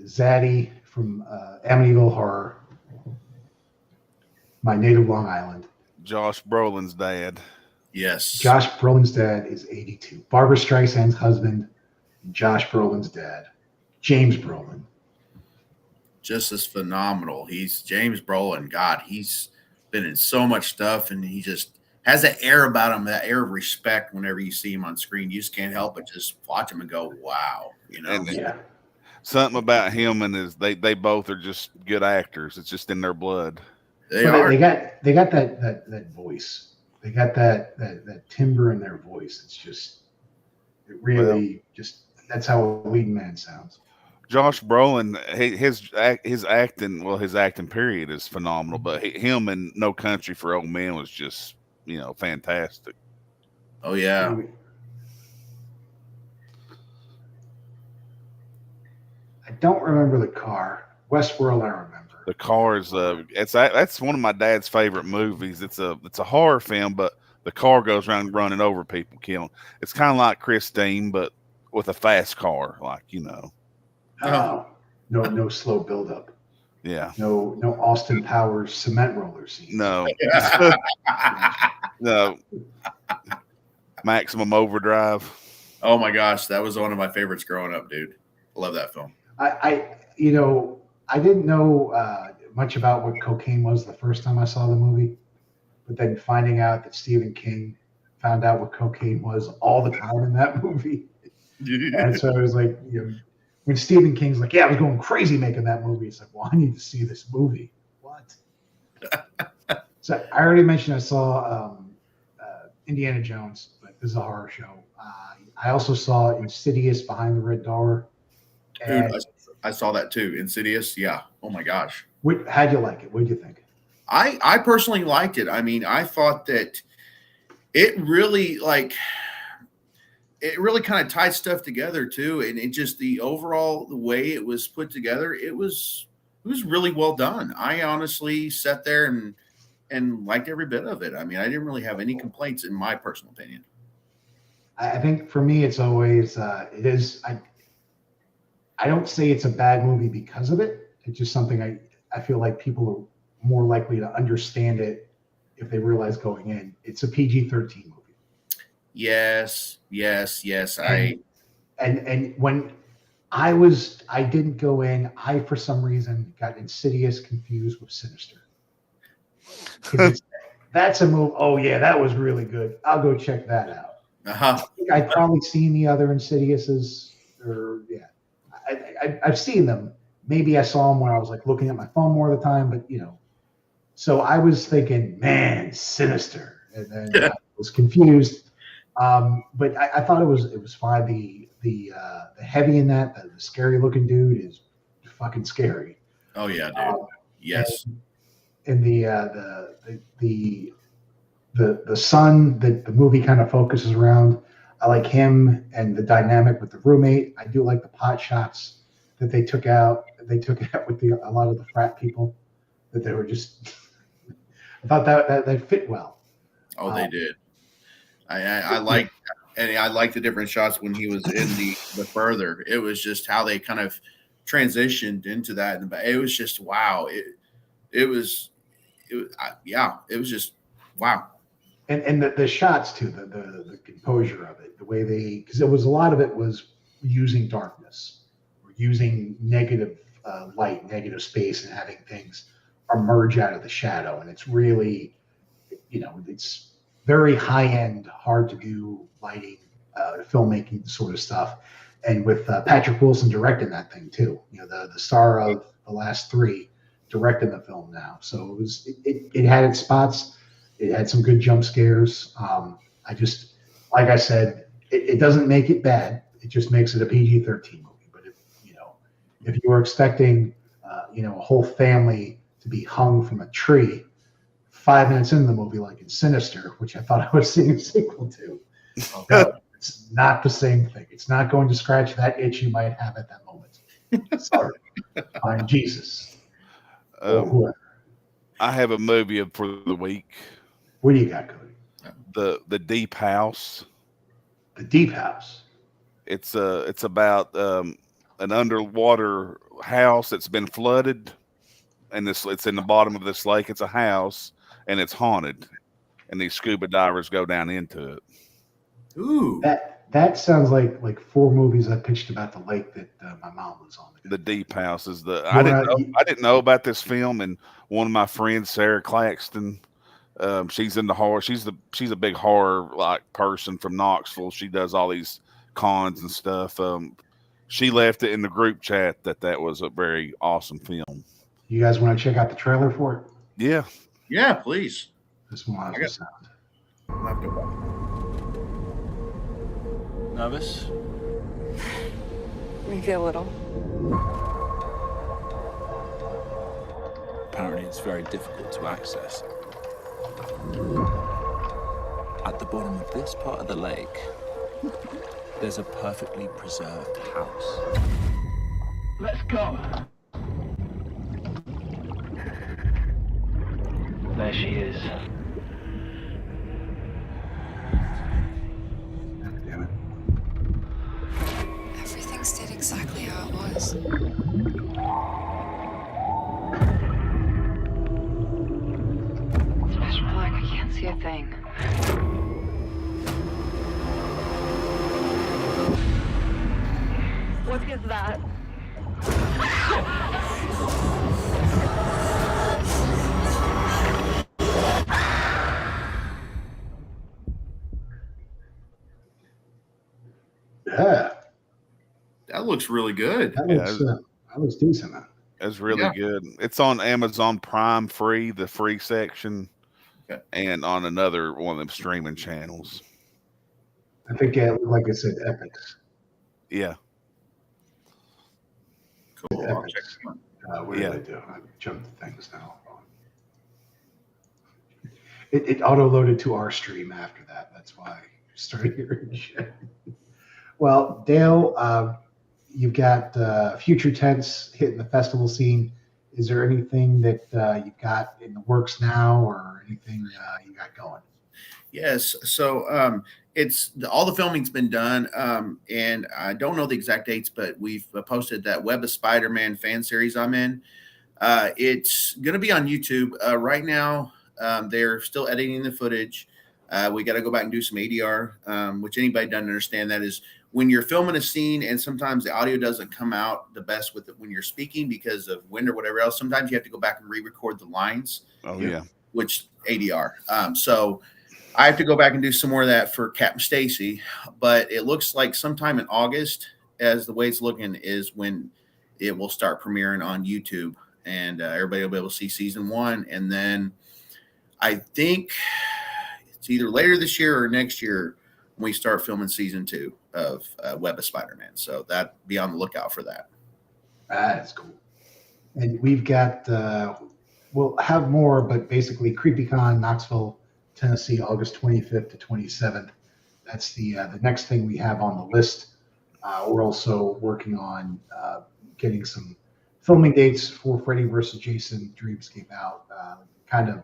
Zaddy from Amityville Horror, My Native Long Island. Josh Brolin's dad. Yes. Josh Brolin's dad is 82. Barbara Streisand's husband, Josh Brolin's dad, James Brolin. Just as phenomenal. He's James Brolin. God, he's been in so much stuff, and he just has that air about him, that air of respect whenever you see him on screen. You just can't help but just watch him and go, wow. And yeah. Something about him and they both are just good actors. It's just in their blood. They are. They got that voice. They got that timbre in their voice. It's just that's how a leading man sounds. Josh Brolin, his acting period is phenomenal, but him in No Country for Old Men was just, fantastic. Oh yeah. I don't remember the car. Westworld, I remember. The car is that's one of my dad's favorite movies. It's a horror film, but the car goes around running over people, killing. It's kind of like Christine, but with a fast car, Oh, no slow buildup. Yeah. No Austin Powers cement roller scene. No. No. Maximum Overdrive. Oh my gosh, that was one of my favorites growing up, dude. I love that film. I didn't know much about what cocaine was the first time I saw the movie, but then finding out that Stephen King found out what cocaine was all the time in that movie. And so I was like, when Stephen King's like, yeah, I was going crazy making that movie. It's like, well, I need to see this movie. What? So I already mentioned I saw Indiana Jones, but this is a horror show. I also saw Insidious Behind the Red Door. Dude, I saw that too. Insidious. Yeah. Oh my gosh. How'd you like it? What'd you think? I personally liked it. I mean, I thought that it really kind of tied stuff together too, and it just the way it was put together, it was really well done. I honestly sat there and liked every bit of it. I mean, I didn't really have any complaints in my personal opinion. I think for me, it's always it is. I don't say it's a bad movie because of it. It's just something I feel like people are more likely to understand it if they realize going in. It's a PG-13 movie. Yes. And when I didn't go in, I for some reason got Insidious confused with Sinister. That's a movie. Oh yeah, that was really good. I'll go check that out. Uh-huh. I'd probably seen the other Insidiouses, I've seen them. Maybe I saw them when I was like looking at my phone more of the time, but so I was thinking, man, Sinister, and then I was confused. But I thought it was fine. The heavy in that, the scary looking dude is fucking scary. Oh yeah, dude. Yes. And the son that the movie kind of focuses around, I like him and the dynamic with the roommate. I do like the pot shots that they took out. They took out with a lot of the frat people, that they were just. I thought that fit well. Oh, they did. I like, and I like the different shots when he was in the further. It was just how they kind of transitioned into that, and it was just wow. It was just wow. And the shots too, the composure of it, the way because it was a lot of it was using darkness, or using negative light, negative space, and having things emerge out of the shadow. And it's really, it's very high end, hard to do lighting, filmmaking sort of stuff. And with Patrick Wilson directing that thing too, the star of the last three, directing the film now. So it had its spots. It had some good jump scares. I just, like I said, it doesn't make it bad. It just makes it a PG-13 movie. But if you were expecting, a whole family to be hung from a tree 5 minutes into the movie, like in Sinister, which I thought I was seeing a sequel to, it's not the same thing. It's not going to scratch that itch you might have at that moment. Sorry, fine, Jesus. Or whoever. I have a movie for the week. What do you got, Cody? The Deep House. The Deep House. It's about an underwater house that's been flooded, and it's in the bottom of this lake. It's a house, and it's haunted, and these scuba divers go down into it. Ooh, that sounds like 4 movies I pitched about the lake that my mom was on. The Deep House is I didn't know about this film, and one of my friends, Sarah Claxton, she's into horror. She's a big horror like person from Knoxville. She does all these cons and stuff. She left it in the group chat that was a very awesome film. You guys want to check out the trailer for it? Yeah, please. This one has the sound. Nervous? Maybe a little. Apparently it's very difficult to access. At the bottom of this part of the lake, there's a perfectly preserved house. Let's go. There she is. Damn it. Everything stayed exactly how it was. It's pitch black. I can't see a thing. What is that? Yeah, That looks really good. that looks decent. It's really good. It's on Amazon Prime free, the free section, and on another one of them streaming channels. I think, like I said, Epics. Yeah. Cool. I'll check Epics. it out. What did I do? I jumped to things now. It auto-loaded to our stream after that. That's why I started hearing shit. Well, Dale, you've got future tense hitting the festival scene. Is there anything that you've got in the works now, or anything you got going? Yes. So it's all the filming's been done, and I don't know the exact dates, but we've posted that Web of Spider-Man fan series I'm in. It's going to be on YouTube right now. They're still editing the footage. We got to go back and do some ADR, which anybody doesn't understand. That is when you're filming a scene, and sometimes the audio doesn't come out the best with it when you're speaking because of wind or whatever else. Sometimes you have to go back and re-record the lines. Oh yeah. Which ADR. So I have to go back and do some more of that for Captain Stacy, but it looks like sometime in August, as the way it's looking, is when it will start premiering on YouTube, and everybody will be able to see season 1. And then I think it's either later this year or next year when we start filming season 2 of Web of Spider-Man. So that, be on the lookout for that. That's cool. And we've got, we'll have more, but basically CreepyCon, Knoxville, Tennessee, August 25th to 27th. That's the next thing we have on the list. We're also working on getting some filming dates for Freddy vs. Jason, Dreamscape Out. Kind of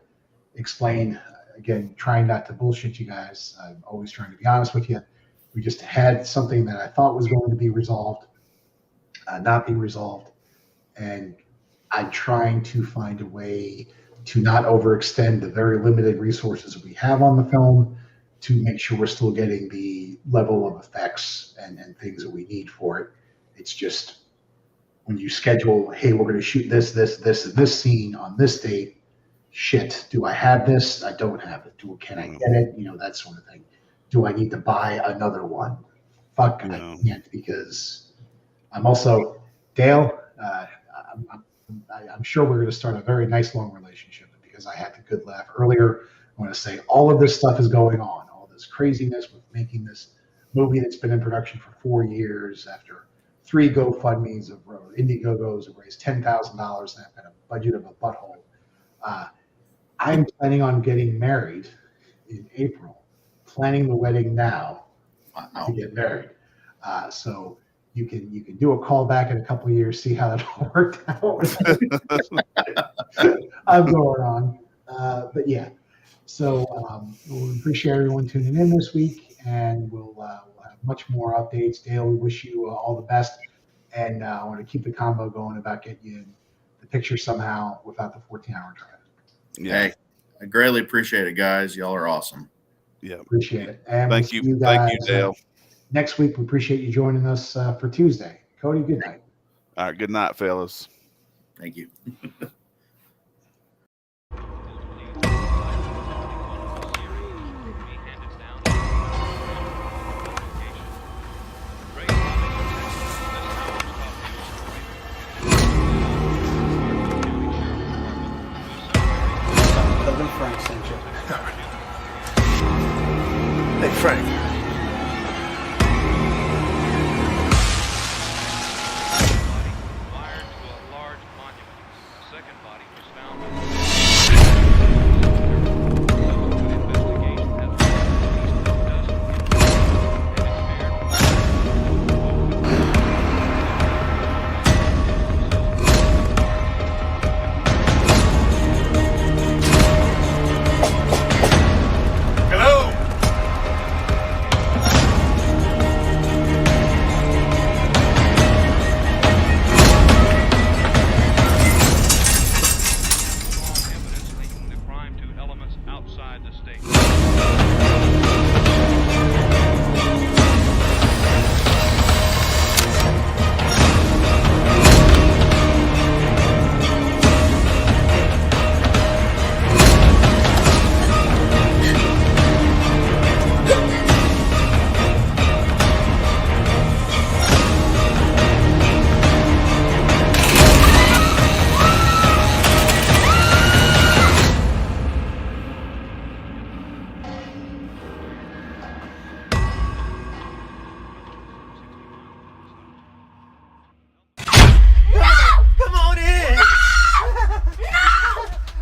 explain, again, trying not to bullshit you guys. I'm always trying to be honest with you. We just had something that I thought was going to be resolved, not being resolved. And I'm trying to find a way to not overextend the very limited resources we have on the film to make sure we're still getting the level of effects and things that we need for it. It's just when you schedule, hey, we're going to shoot this scene on this date. Shit, do I have this? I don't have it. Can I get it? That sort of thing. Do I need to buy another one? Fuck, no. I can't, because I'm also, Dale, I'm sure we're going to start a very nice long relationship, because I had the good laugh earlier. I want to say all of this stuff is going on, all this craziness with making this movie that's been in production for 4 years after 3 GoFundMes of Indiegogos have raised $10,000 and I've got a budget of a butthole. I'm planning on getting married in April, planning the wedding now to get married. So you can do a call back in a couple of years, see how that all worked out. I'm going on. But yeah, so we appreciate everyone tuning in this week, and we'll have much more updates. Dale, we wish you all the best, and I want to keep the combo going about getting you in the picture somehow without the 14-hour drive. Yeah. Hey, I greatly appreciate it, guys. Y'all are awesome. Yeah. Appreciate it. And Thank we'll you. see guys, Thank you, Dale. Next week, we appreciate you joining us for Tuesday. Cody, good night. All right. Good night, fellas. Thank you. Frank sent you. Hey, Frank.